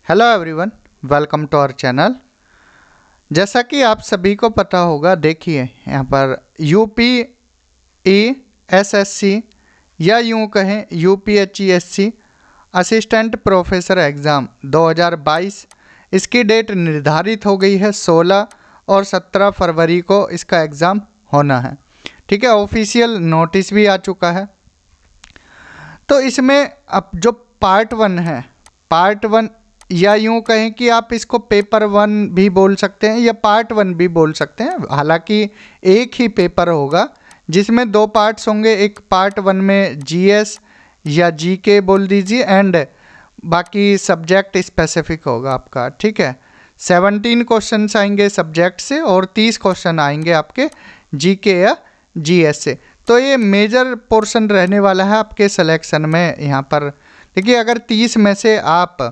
Hello everyone, welcome to our channel. जैसा कि आप सभी को पता होगा, देखिए यहाँ पर UPESSC या यूँ कहें UPHESC असिस्टेंट प्रोफेसर एग्ज़ाम 2022 इसकी डेट निर्धारित हो गई है। 16 और 17 फरवरी को इसका एग्ज़ाम होना है। ठीक है, ऑफिशियल नोटिस भी आ चुका है। तो इसमें अब जो पार्ट 1 है, पार्ट 1 या यूँ कहें कि आप इसको पेपर 1 भी बोल सकते हैं या पार्ट 1 भी बोल सकते हैं। हालांकि एक ही पेपर होगा जिसमें 2 पार्ट्स होंगे। एक पार्ट 1 में GS या GK बोल दीजिए एंड बाकी सब्जेक्ट स्पेसिफिक होगा आपका। ठीक है, 17 क्वेश्चंस आएंगे सब्जेक्ट से और 30 क्वेश्चन आएंगे आपके GK या GS से। तो ये मेजर पोर्शन रहने वाला है आपके सिलेक्शन में। यहाँ पर देखिए, अगर 30 में से आप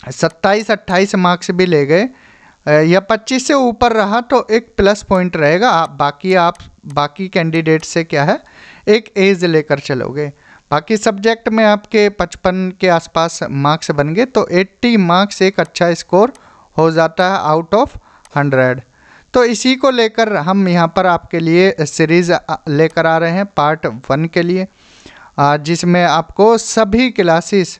27-28 मार्क्स भी ले गए या 25 से ऊपर रहा तो एक प्लस पॉइंट रहेगा। आप बाकी कैंडिडेट से क्या है, एक एज लेकर चलोगे। बाकी सब्जेक्ट में आपके 55 के आसपास मार्क्स बन गए तो 80 मार्क्स एक अच्छा स्कोर हो जाता है आउट ऑफ 100। तो इसी को लेकर हम यहाँ पर आपके लिए सीरीज़ लेकर आ रहे हैं पार्ट 1 के लिए, जिसमें आपको सभी क्लासेस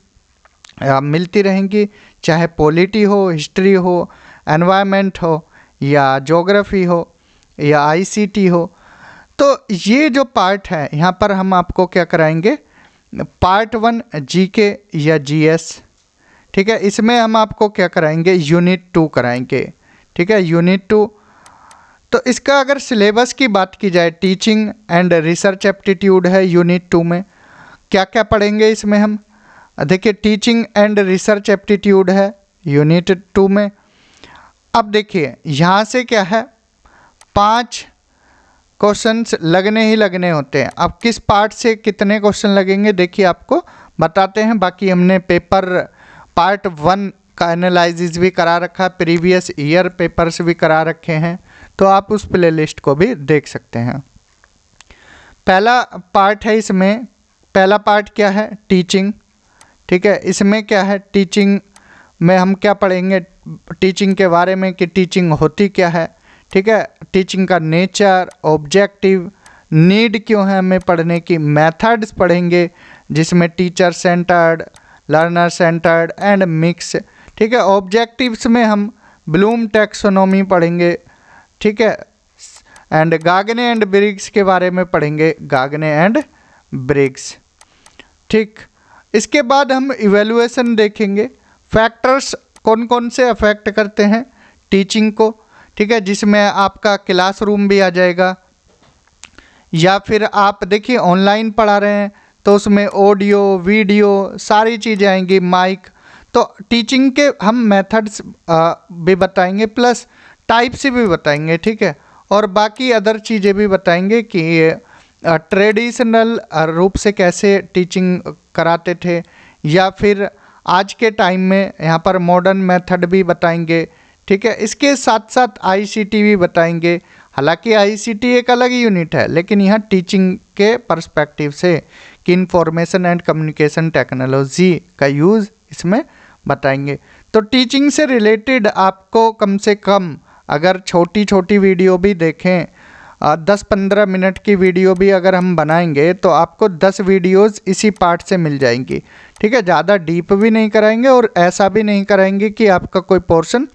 मिलती रहेंगी, चाहे पॉलिटी हो, हिस्ट्री हो, एनवायरनमेंट हो या ज्योग्राफी हो या ICT हो। तो ये जो पार्ट है यहाँ पर हम आपको क्या कराएंगे, पार्ट 1 GK या GS। ठीक है, इसमें हम आपको क्या कराएंगे, यूनिट 2 कराएंगे। ठीक है, यूनिट 2। तो इसका अगर सिलेबस की बात की जाए, टीचिंग एंड रिसर्च एप्टीट्यूड है यूनिट 2 में। क्या क्या पढ़ेंगे इसमें हम, देखिए टीचिंग एंड रिसर्च एप्टीट्यूड है यूनिट 2 में। अब देखिए यहाँ से क्या है, 5 क्वेश्चंस लगने ही लगने होते हैं। अब किस पार्ट से कितने क्वेश्चन लगेंगे देखिए आपको बताते हैं। बाकी हमने पार्ट 1 का एनालिसिस भी करा रखा है, प्रीवियस ईयर पेपर्स भी करा रखे हैं, तो आप उस प्लेलिस्ट को भी देख सकते हैं। पहला पार्ट है इसमें, पहला पार्ट क्या है, टीचिंग। ठीक है, इसमें क्या है, टीचिंग में हम क्या पढ़ेंगे, टीचिंग के बारे में कि टीचिंग होती क्या है। ठीक है, टीचिंग का नेचर, ऑब्जेक्टिव, नीड क्यों है हमें पढ़ने की, मेथड्स पढ़ेंगे जिसमें teacher centred, learner centred and mix. ठीक है, ऑब्जेक्टिव्स में हम ब्लूम टैक्सोनॉमी पढ़ेंगे। ठीक है, एंड गागने एंड ब्रिग्स के बारे में पढ़ेंगे, गागने एंड ब्रिग्स। ठीक, इसके बाद हम इवैल्यूएशन देखेंगे, फैक्टर्स कौन कौन से अफेक्ट करते हैं टीचिंग को। ठीक है, जिसमें आपका क्लासरूम भी आ जाएगा, या फिर आप देखिए ऑनलाइन पढ़ा रहे हैं तो उसमें ऑडियो वीडियो सारी चीज़ें आएंगी, माइक। तो टीचिंग के हम मेथड्स भी बताएंगे, प्लस टाइप्स भी बताएंगे। ठीक है, और बाकी अदर चीज़ें भी बताएंगे कि ट्रेडिशनल रूप से कैसे टीचिंग कराते थे, या फिर आज के टाइम में यहाँ पर मॉडर्न मेथड भी बताएंगे। ठीक है, इसके साथ साथ ICT भी बताएंगे। हालांकि ICT एक अलग यूनिट है, लेकिन यहाँ टीचिंग के पर्सपेक्टिव से कि इंफॉर्मेशन एंड कम्युनिकेशन टेक्नोलॉजी का यूज़ इसमें बताएंगे। तो टीचिंग से रिलेटेड आपको कम से कम अगर छोटी छोटी वीडियो भी देखें, 10-15 मिनट की वीडियो भी अगर हम बनाएंगे तो आपको 10 वीडियोस इसी पार्ट से मिल जाएंगी। ठीक है, ज़्यादा डीप भी नहीं कराएंगे और ऐसा भी नहीं कराएंगे कि आपका कोई पोर्शन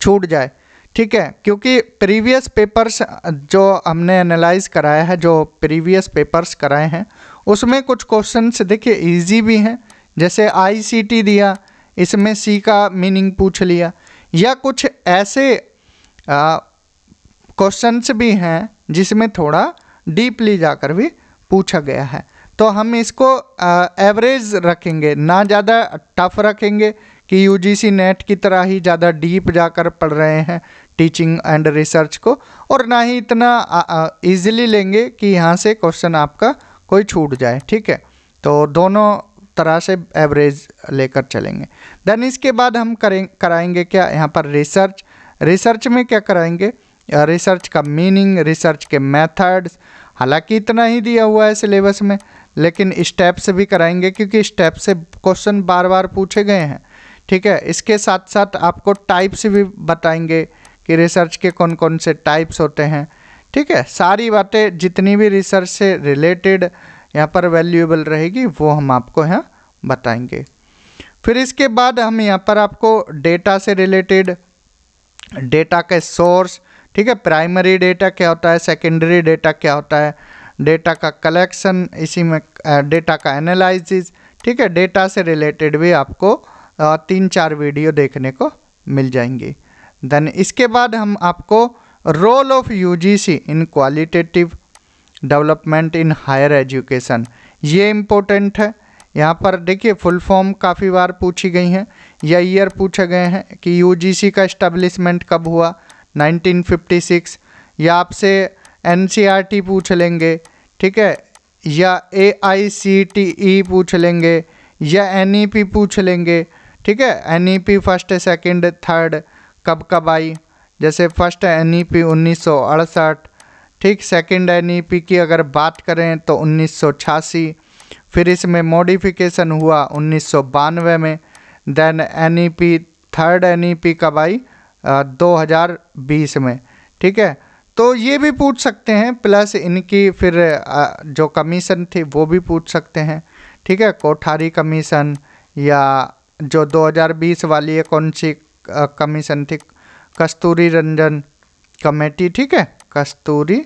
छूट जाए। ठीक है, क्योंकि प्रीवियस पेपर्स जो हमने एनालाइज कराया है, जो प्रीवियस पेपर्स कराए हैं, उसमें कुछ क्वेश्चंस देखिए इजी भी हैं, जैसे ICT दिया, इसमें C का मीनिंग पूछ लिया, या कुछ ऐसे क्वेश्चंस भी हैं जिसमें थोड़ा डीपली जाकर भी पूछा गया है। तो हम इसको एवरेज रखेंगे, ना ज़्यादा टफ रखेंगे कि UGC नेट की तरह ही ज़्यादा डीप जाकर पढ़ रहे हैं टीचिंग एंड रिसर्च को, और ना ही इतना इजीली लेंगे कि यहाँ से क्वेश्चन आपका कोई छूट जाए। ठीक है, तो दोनों तरह से एवरेज लेकर चलेंगे। देन इसके बाद हम कराएंगे क्या, यहाँ पर रिसर्च। रिसर्च में क्या कराएंगे, रिसर्च का मीनिंग, रिसर्च के मेथड्स। हालांकि इतना ही दिया हुआ है सिलेबस में, लेकिन स्टेप्स भी कराएंगे क्योंकि स्टेप से क्वेश्चन बार बार पूछे गए हैं। ठीक है। इसके साथ साथ आपको टाइप्स भी बताएंगे कि रिसर्च के कौन कौन से टाइप्स होते हैं, ठीक है। सारी बातें जितनी भी रिसर्च से रिलेटेड यहाँ पर वैल्यूएबल रहेगी वो हम आपको यहाँ बताएंगे। फिर इसके बाद हम यहाँ पर आपको डेटा से रिलेटेड, डेटा के सोर्स, ठीक है, प्राइमरी डेटा क्या होता है, सेकेंडरी डेटा क्या होता है, डेटा का कलेक्शन, इसी में डेटा का एनालिसिस, ठीक है, डेटा से रिलेटेड भी आपको 3-4 वीडियो देखने को मिल जाएंगी। देन इसके बाद हम आपको role of UGC in qualitative development in higher education, ये इम्पोर्टेंट है। यहाँ पर देखिए फुल फॉर्म काफ़ी बार पूछी गई हैं या ईयर पूछे गए हैं कि यूजीसी का इस्टेब्लिशमेंट कब हुआ, 1956, या आपसे एनसीईआरटी पूछ लेंगे, ठीक है, या AICTE पूछ लेंगे, या NEP पूछ लेंगे, ठीक है। NEP फर्स्ट, सेकंड, थर्ड कब कब आई, जैसे फर्स्ट NEP 1968, ठीक, सेकंड NEP की अगर बात करें तो 1986, फिर इसमें मॉडिफिकेशन हुआ 1992 में। देन NEP, थर्ड NEP कब आई, 2020 में, ठीक है। तो ये भी पूछ सकते हैं, प्लस इनकी फिर जो कमीशन थी वो भी पूछ सकते हैं, ठीक है। कोठारी कमीशन, या जो 2020 वाली है कौन सी कमीशन थी, कस्तूरी रंजन कमेटी, ठीक है, कस्तूरी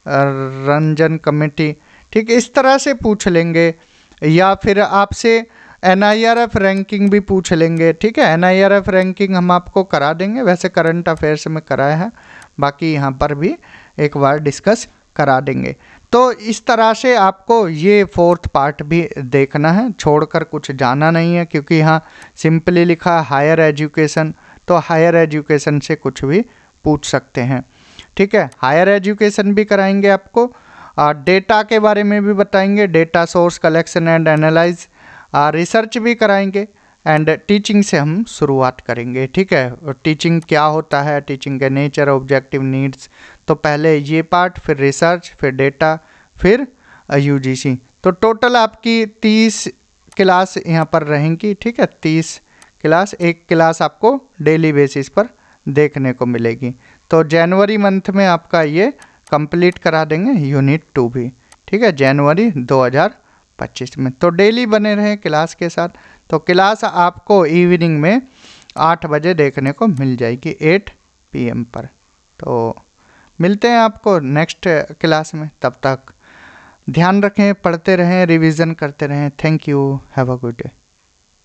रंजन कमेटी, ठीक, इस तरह से पूछ लेंगे। या फिर आपसे NIRF रैंकिंग भी पूछ लेंगे, ठीक है। NIRF रैंकिंग हम आपको करा देंगे, वैसे करंट अफेयर्स में कराया है, बाकी यहाँ पर भी एक बार डिस्कस करा देंगे। तो इस तरह से आपको ये 4th पार्ट भी देखना है, छोड़कर कुछ जाना नहीं है, क्योंकि यहाँ सिंपली लिखा है हायर एजुकेशन, तो हायर एजुकेशन से कुछ भी पूछ सकते हैं, ठीक है। हायर एजुकेशन भी कराएंगे आपको, डेटा के बारे में भी बताएंगे, data source collection and analyse, research भी कराएंगे, एंड टीचिंग से हम शुरुआत करेंगे, ठीक है। टीचिंग क्या होता है, टीचिंग के नेचर, ऑब्जेक्टिव, नीड्स, तो पहले ये पार्ट, फिर रिसर्च, फिर डेटा, फिर यूजीसी। तो टोटल आपकी 30 क्लास यहाँ पर रहेंगी, ठीक है, 30 क्लास, एक क्लास आपको डेली बेसिस पर देखने को मिलेगी। तो जनवरी मंथ में आपका ये कंप्लीट करा देंगे यूनिट 2 भी, ठीक है, जनवरी 2025 में। तो डेली बने रहें क्लास के साथ। तो क्लास आपको इवनिंग में 8 बजे देखने को मिल जाएगी, 8 PM पर। तो मिलते हैं आपको नेक्स्ट क्लास में, तब तक ध्यान रखें, पढ़ते रहें, रिवीजन करते रहें। Thank you, have a good day.